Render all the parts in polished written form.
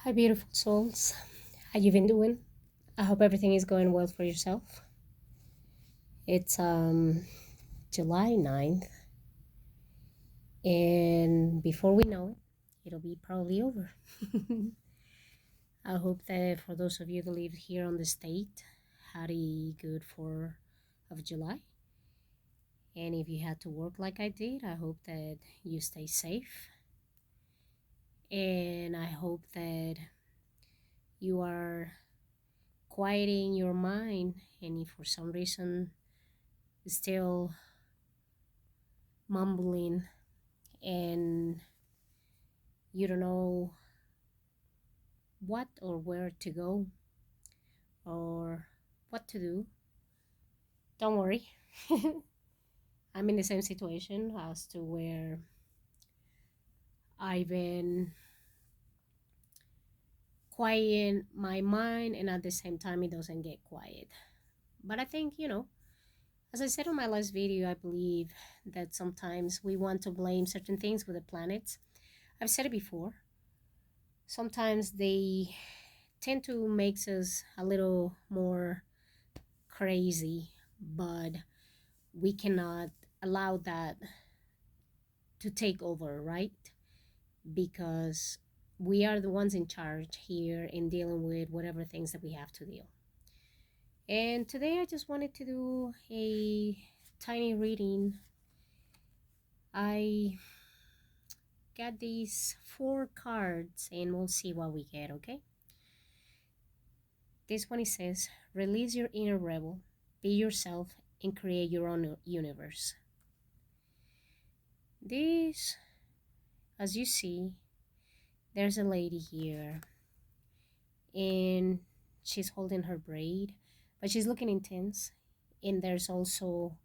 Hi, beautiful souls. How you been doing? I hope everything is going well for yourself. It's July 9th, and before we know it, it'll be probably over. I hope that for those of you that live here on the state, had a good 4th of July. And if you had to work like I did, I hope that you stay safe. And I hope that you are quieting your mind, and if for some reason still mumbling and you don't know what or where to go or what to do, don't worry. I'm in the same situation as to where I've been quieting my mind, and at the same time it doesn't get quiet. But I think, as I said on my last video, I believe that sometimes we want to blame certain things with the planets. I've said it before. Sometimes they tend to make us a little more crazy, but we cannot allow that to take over, right? Because we are the ones in charge here in dealing with whatever things that we have to deal. And today I just wanted to do a tiny reading. I got these 4 cards and we'll see what we get, okay? This one, it says, release your inner rebel, be yourself, and create your own universe. This, as you see, there's a lady here and she's holding her braid, but she's looking intense. And there's also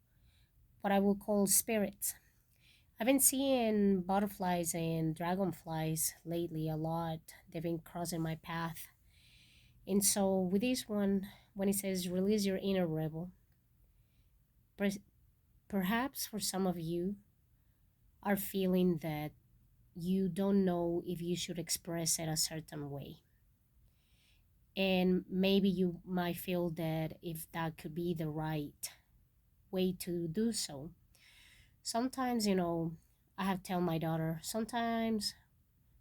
what I will call spirits. I've been seeing butterflies and dragonflies lately a lot. They've been crossing my path. And so with this one, when it says release your inner rebel, perhaps for some of you are feeling that you don't know if you should express it a certain way. And maybe you might feel that if that could be the right way to do so. Sometimes, I have tell my daughter, sometimes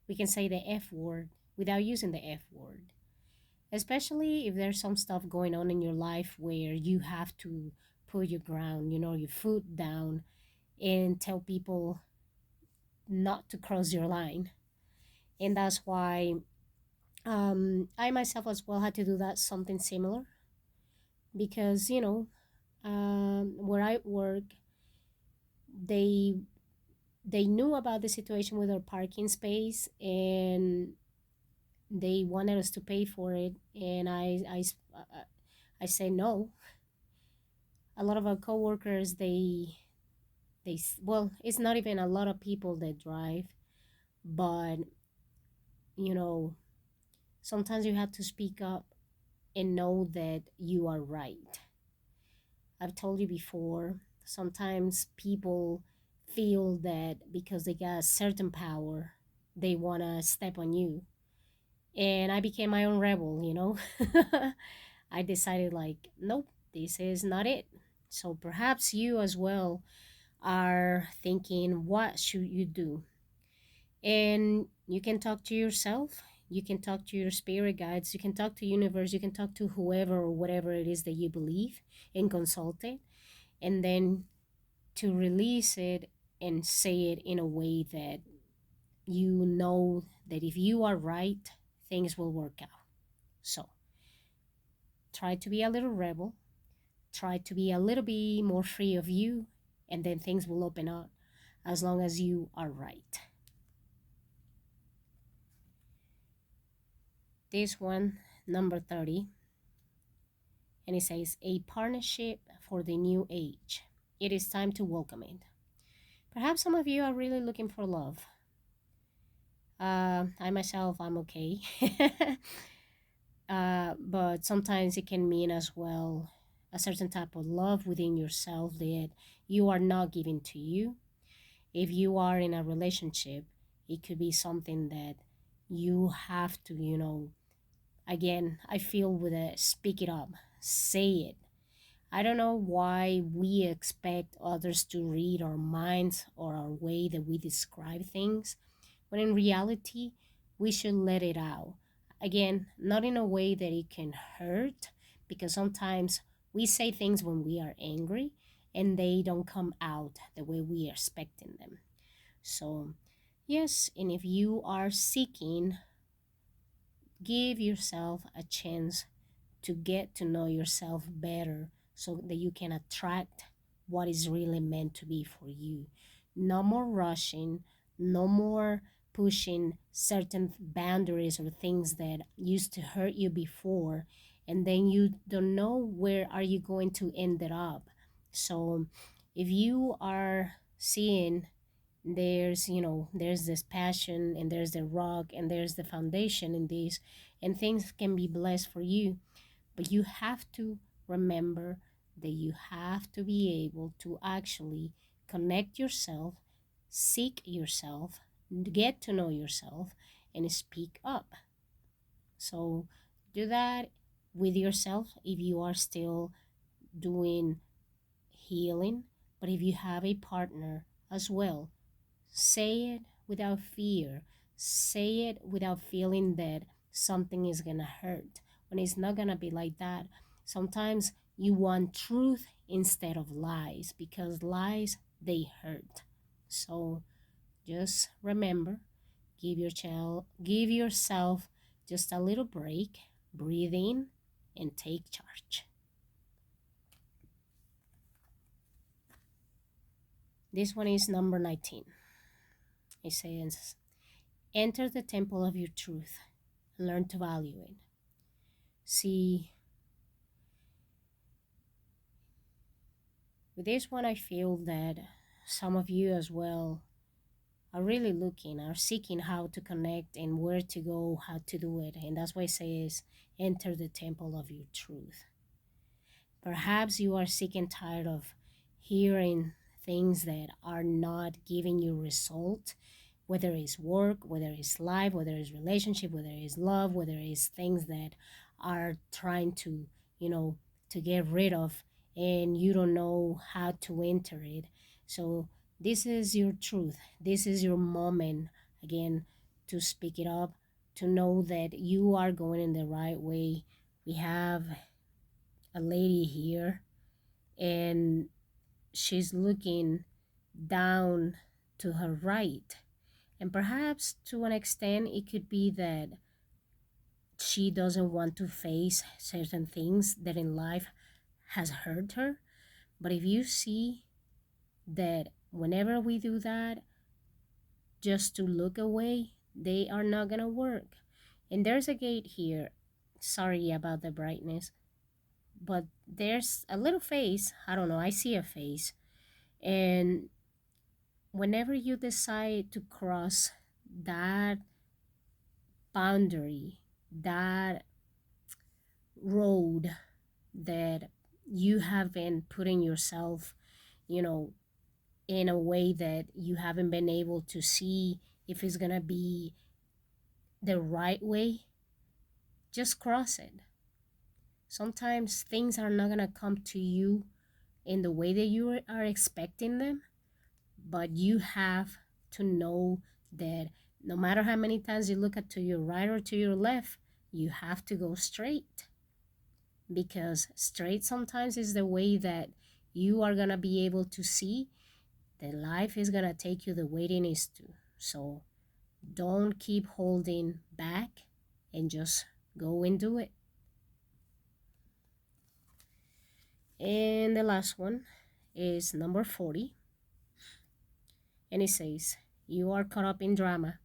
we can say the F word without using the F word. Especially if there's some stuff going on in your life where you have to put your ground, your foot down and tell people not to cross your line. And that's why I myself as well had to do that, something similar, because where I work, they they knew about the situation with our parking space and they wanted us to pay for it, and I say no. A lot of our coworkers, well, it's not even a lot of people that drive, but you know sometimes you have to speak up and know that you are right. I've told you before, sometimes people feel that because they got a certain power, they want to step on you. And I became my own rebel. I decided, like, nope, this is not it. So perhaps you as well are thinking, what should you do? And you can talk to yourself, you can talk to your spirit guides, you can talk to universe, you can talk to whoever or whatever it is that you believe and consult it, and then to release it and say it in a way that you know that if you are right, things will work out. So try to be a little rebel, try to be a little bit more free of you, and then things will open up as long as you are right. This one, number 30, and it says, a partnership for the new age. It is time to welcome it. Perhaps some of you are really looking for love. I myself, I'm okay. But sometimes it can mean as well a certain type of love within yourself that you are not giving to you. If you are in a relationship, it could be something that you have to, again, I feel with a speak it up, say it. I don't know why we expect others to read our minds or our way that we describe things, when in reality, we should let it out. Again, not in a way that it can hurt, because sometimes we say things when we are angry and they don't come out the way we are expecting them. So, yes, and if you are seeking, give yourself a chance to get to know yourself better so that you can attract what is really meant to be for you. No more rushing, no more pushing certain boundaries or things that used to hurt you before, and then you don't know where are you going to end it up. So if you are seeing there's this passion and there's the rock and there's the foundation in this, and things can be blessed for you, but you have to remember that you have to be able to actually connect yourself, seek yourself, get to know yourself, and speak up. So do that with yourself if you are still doing healing, but if you have a partner as well, say it without fear. Say it without feeling that something is gonna hurt, when it's not gonna be like that. Sometimes you want truth instead of lies, because lies, they hurt. So just remember, give yourself just a little break, breathe in, and take charge. This one is number 19. It says, enter the temple of your truth and learn to value it. See, with this one, I feel that some of you as well are really are seeking how to connect and where to go, how to do it. And that's why it says, enter the temple of your truth. Perhaps you are sick and tired of hearing things that are not giving you result, whether it's work, whether it's life, whether it's relationship, whether it's love, whether it's things that are trying to, to get rid of, and you don't know how to enter it. So this is your truth. This is your moment, again, to speak it up, to know that you are going in the right way. We have a lady here, and she's looking down to her right. And perhaps to an extent, it could be that she doesn't want to face certain things that in life has hurt her. But if you see that whenever we do that, just to look away, they are not going to work. And there's a gate here. Sorry about the brightness, but there's a little face. I don't know, I see a face. And whenever you decide to cross that boundary, that road that you have been putting yourself, you know, in a way that you haven't been able to see if it's gonna be the right way, just cross it. Sometimes things are not gonna come to you in the way that you are expecting them, but you have to know that no matter how many times you look at to your right or to your left, you have to go straight, because straight sometimes is the way that you are gonna be able to see that life is gonna take you the way it needs to. So don't keep holding back and just go and do it. And the last one is number 40, and it says, you are caught up in drama,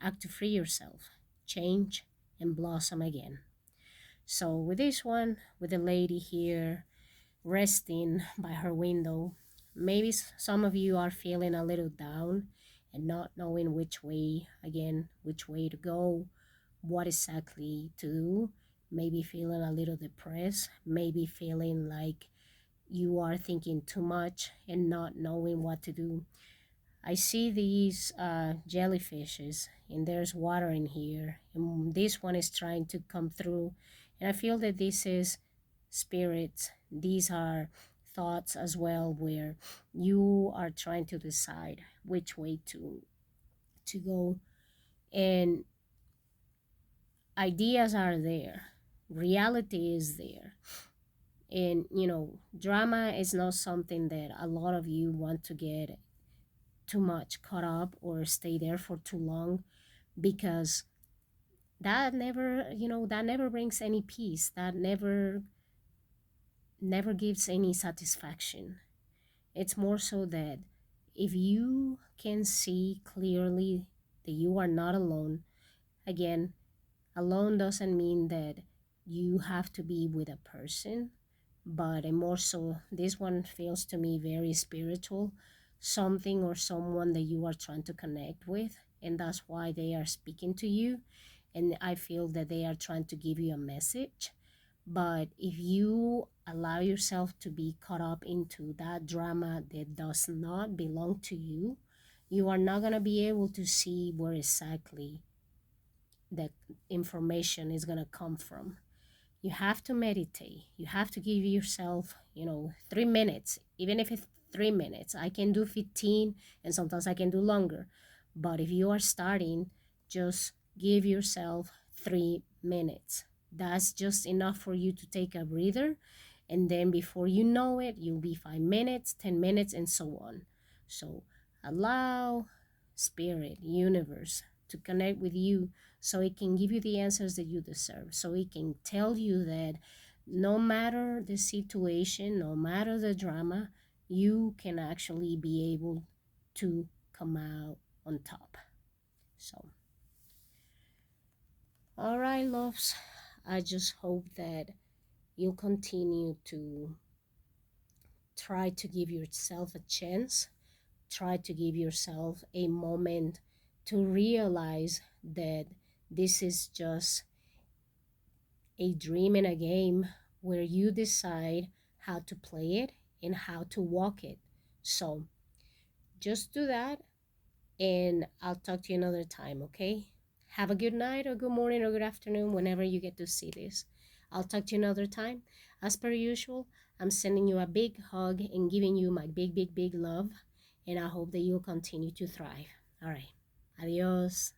act to free yourself, change, and blossom again. So with this one, with the lady here resting by her window, maybe some of you are feeling a little down and not knowing which way, again, which way to go, what exactly to do, maybe feeling a little depressed, maybe feeling like you are thinking too much and not knowing what to do. I see these jellyfishes, and there's water in here, and this one is trying to come through. And I feel that this is spirits. These are thoughts as well, where you are trying to decide which way to go. And ideas are there, reality is there. And drama is not something that a lot of you want to get too much caught up or stay there for too long, because that never brings any peace, that never gives any satisfaction. It's more so that if you can see clearly that you are not alone. Again, alone doesn't mean that you have to be with a person, but more so, this one feels to me very spiritual, something or someone that you are trying to connect with, and that's why they are speaking to you. And I feel that they are trying to give you a message. But if you allow yourself to be caught up into that drama that does not belong to you, you are not going to be able to see where exactly that information is going to come from. You have to meditate. You have to give yourself, 3 minutes, even if it's 3 minutes. I can do 15, and sometimes I can do longer. But if you are starting, just give yourself 3 minutes. That's just enough for you to take a breather. And then before you know it, you'll be 5 minutes, 10 minutes, and so on. So allow spirit, universe to connect with you, so it can give you the answers that you deserve, so it can tell you that no matter the situation, no matter the drama, you can actually be able to come out on top. So, all right, loves, I just hope that you'll continue to try to give yourself a chance, try to give yourself a moment to realize that this is just a dream and a game, where you decide how to play it and how to walk it. So just do that, and I'll talk to you another time, okay? Have a good night or good morning or good afternoon whenever you get to see this. I'll talk to you another time. As per usual, I'm sending you a big hug and giving you my big, big, big love. And I hope that you'll continue to thrive. All right. Adios.